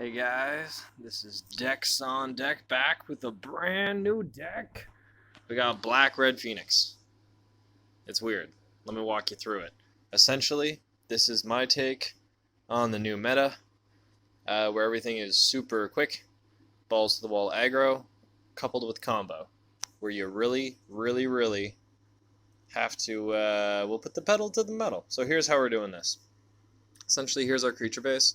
Hey guys, this is Decks on Deck back with a brand new deck. We got Black Red Phoenix. It's weird. Let me walk you through it. Essentially, this is my take on the new meta, where everything is super quick, balls to the wall aggro, coupled with combo, where you really have to, we'll put the pedal to the metal. So here's how we're doing this. Essentially, here's our creature base.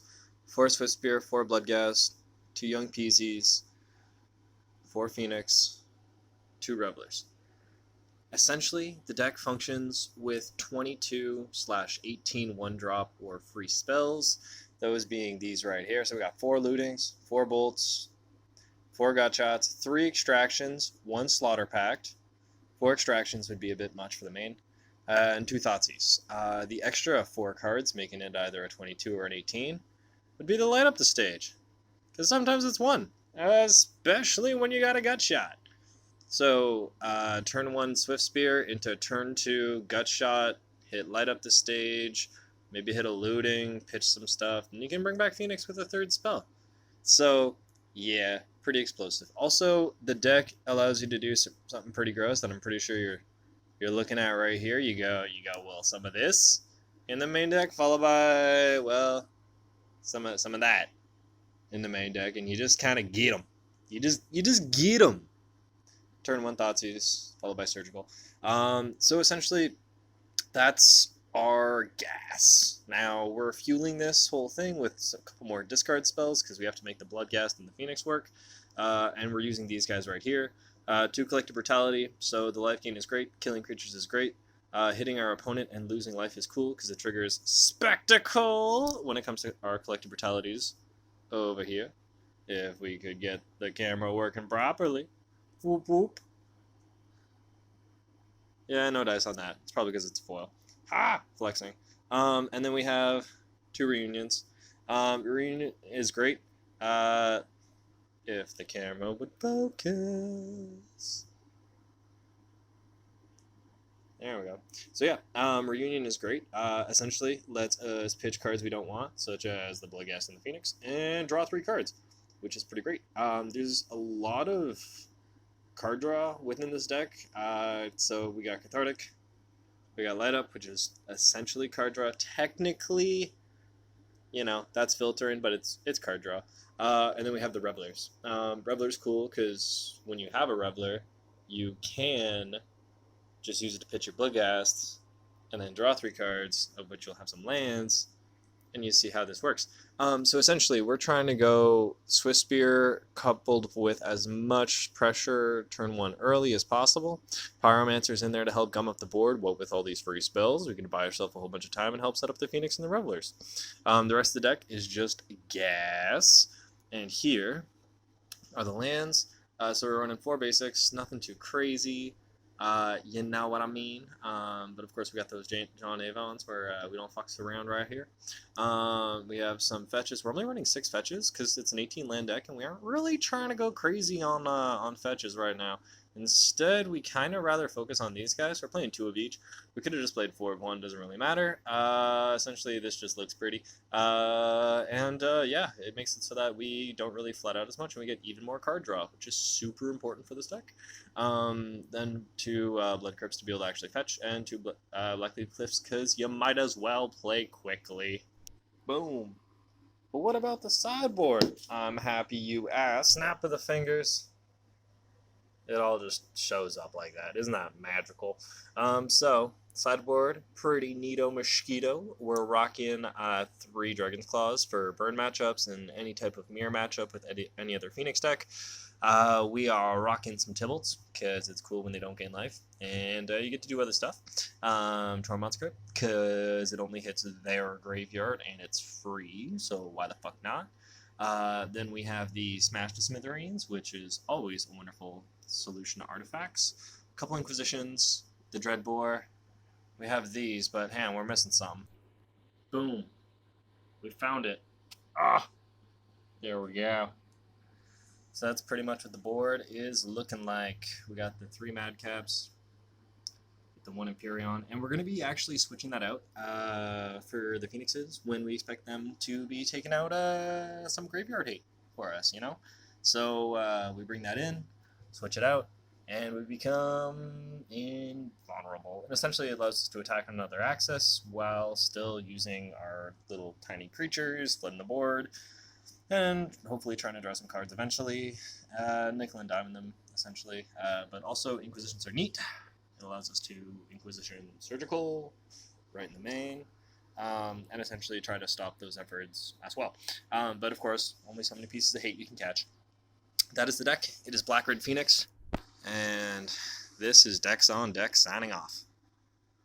4 Swift Spear, 4 Bloodghast, 2 Young Peasies, 4 Phoenix, 2 Revelers. Essentially, the deck functions with 22/18 1-drop or free spells, those being these right here. So we got 4 Lootings, 4 Bolts, 4 Gutshots, 3 Extractions, 1 Slaughter Pact. 4 Extractions would be a bit much for the main, and 2 Thoughtseize. The extra 4 cards, making it either a 22 or an 18, would be to light up the stage. Because sometimes it's 1, especially when you got a gut shot. So, turn 1 Swift Spear into turn 2 gut shot, hit light up the stage, maybe hit a looting, pitch some stuff, and you can bring back Phoenix with a 3rd spell. So, yeah, pretty explosive. Also, the deck allows you to do something pretty gross that I'm pretty sure you're looking at right here. You go, well, some of this in the main deck, followed by, well, some of that in the main deck, and you just kind of get them. You just get them. Turn 1 Thoughtseize, followed by Surgical. So essentially, that's our gas. Now we're fueling this whole thing with a couple more discard spells because we have to make the Bloodghast and the Phoenix work, and we're using these guys right here. 2 Collective Brutality, so the life gain is great. Killing creatures is great. Hitting our opponent and losing life is cool because it triggers Spectacle when it comes to our Collective Brutalities over here. If we could get the camera working properly. Whoop whoop. Yeah, no dice on that. It's probably because it's foil. Ha! Flexing. And then we have 2 Reunions. Reunion is great. If the camera would focus. There we go. So yeah, Reunion is great. Essentially, lets us pitch cards we don't want, such as the Bloodghast and the Phoenix, and draw 3 cards, which is pretty great. There's a lot of card draw within this deck. So we got Cathartic, we got Light Up, which is essentially card draw. Technically, that's filtering, but it's card draw. And then we have the Revelers. Reveler's cool because when you have a Reveler, you can just use it to pitch your Bloodghast, and then draw 3 cards, of which you'll have some lands, and you see how this works. So essentially, we're trying to go Swift Spear coupled with as much pressure turn 1 early as possible. Pyromancer's in there to help gum up the board. What with all these free spells, we can buy ourselves a whole bunch of time and help set up the Phoenix and the Revelers. The rest of the deck is just gas, and here are the lands. So we're running 4 basics, nothing too crazy. You know what I mean. But of course we got those John Avons where we don't fucks around right here. We have some fetches. We're only running 6 fetches because it's an 18 land deck, and we aren't really trying to go crazy on fetches right now. Instead, we kind of rather focus on these guys. We're playing 2 of each. We could have just played 4 of one. Doesn't really matter. Essentially, this just looks pretty. Yeah, it makes it so that we don't really flat out as much, and we get even more card draw, which is super important for this deck. Then 2 Blood Crypts to be able to actually fetch, and 2 Blackleaf Cliffs, because you might as well play quickly. Boom. But what about the sideboard? I'm happy you asked. Snap of the fingers. It all just shows up like that. Isn't that magical? So, sideboard, pretty neato mosquito. We're rocking 3 Dragon's Claws for burn matchups and any type of mirror matchup with any other Phoenix deck. We are rocking some Tybalts, because it's cool when they don't gain life. And you get to do other stuff. Tormod's Crypt, because it only hits their graveyard and it's free, so why the fuck not? Then we have the Smash to Smithereens, which is always a wonderful solution to artifacts. A couple Inquisitions, the Dreadbore. We have these, but hey, we're missing some. Boom. We found it. Ah! There we go. So that's pretty much what the board is looking like. We got the 3 Madcaps, the one Empyrean, and we're going to be actually switching that out for the Phoenixes when we expect them to be taking out some graveyard hate for us, you know? So we bring that in, switch it out, and we become invulnerable. And essentially it allows us to attack on another axis while still using our little tiny creatures, flooding the board, and hopefully trying to draw some cards eventually. Nickel and diamond them, essentially. But also, Inquisitions are neat. It allows us to Inquisition Surgical right in the main, and essentially try to stop those efforts as well. But of course, only so many pieces of hate you can catch. That is the deck. It is Black Red Phoenix, and this is Decks on Deck signing off.